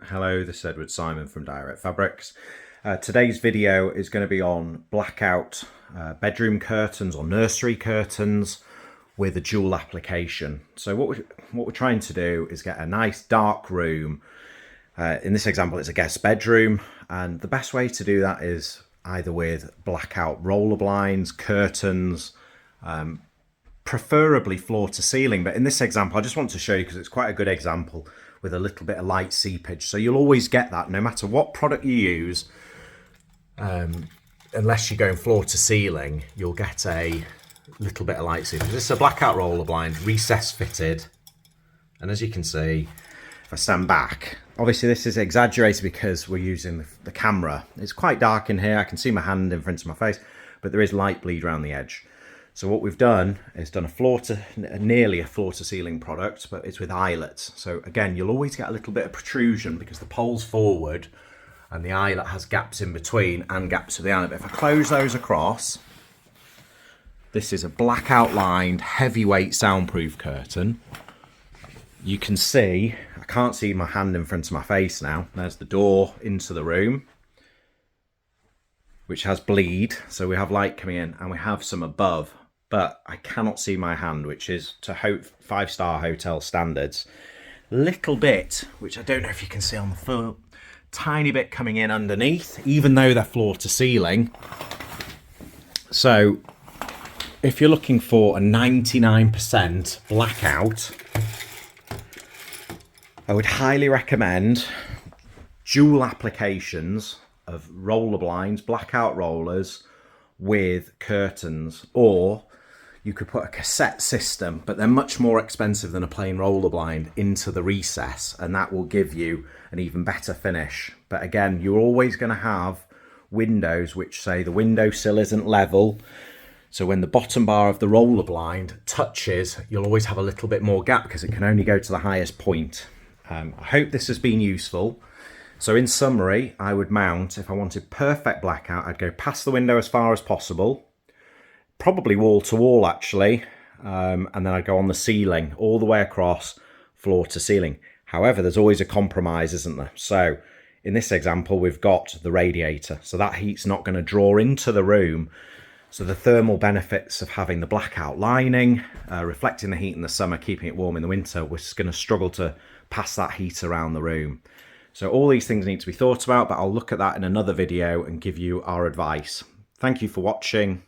Hello, this is Edward Simon from Direct Fabrics. Today's video is going to be on blackout bedroom curtains or nursery curtains with a dual application. So what we're trying to do is get a nice dark room. In this example, it's a guest bedroom, and the best way to do that is either with blackout roller blinds, curtains, preferably floor to ceiling. But in this example, I just want to show you because it's quite a good example with a little bit of light seepage. So you'll always get that no matter what product you use, unless you're going floor to ceiling, you'll get a little bit of light seepage. This is a blackout roller blind, recess fitted. And as you can see, if I stand back, obviously this is exaggerated because we're using the camera. It's quite dark in here. I can see my hand in front of my face, but there is light bleed around the edge. So what we've done is done nearly a floor to ceiling product, but it's with eyelets. So again, you'll always get a little bit of protrusion because the pole's forward and the eyelet has gaps in between and gaps of the eyelet. But if I close those across, this is a blackout lined, heavyweight soundproof curtain. You can see, I can't see my hand in front of my face now. There's the door into the room, which has bleed. So we have light coming in and we have some above, but I cannot see my hand, which is to 5-star hotel standards. Little bit, which I don't know if you can see on the film, tiny bit coming in underneath, even though they're floor to ceiling. So if you're looking for a 99% blackout, I would highly recommend dual applications of roller blinds, blackout rollers with curtains, or you could put a cassette system, but they're much more expensive than a plain roller blind, into the recess, and that will give you an even better finish. But again, you're always going to have windows which say the windowsill isn't level, so when the bottom bar of the roller blind touches, you'll always have a little bit more gap because it can only go to the highest point. I hope this has been useful. So in summary, I would mount, if I wanted perfect blackout, I'd go past the window as far as possible, probably wall to wall actually, and then I'd go on the ceiling all the way across, floor to ceiling. However, there's always a compromise, isn't there? So in this example, we've got the radiator, so that heat's not going to draw into the room. So the thermal benefits of having the blackout lining, reflecting the heat in the summer, keeping it warm in the winter, we're just going to struggle to pass that heat around the room. So all these things need to be thought about, but I'll look at that in another video and give you our advice. Thank you for watching.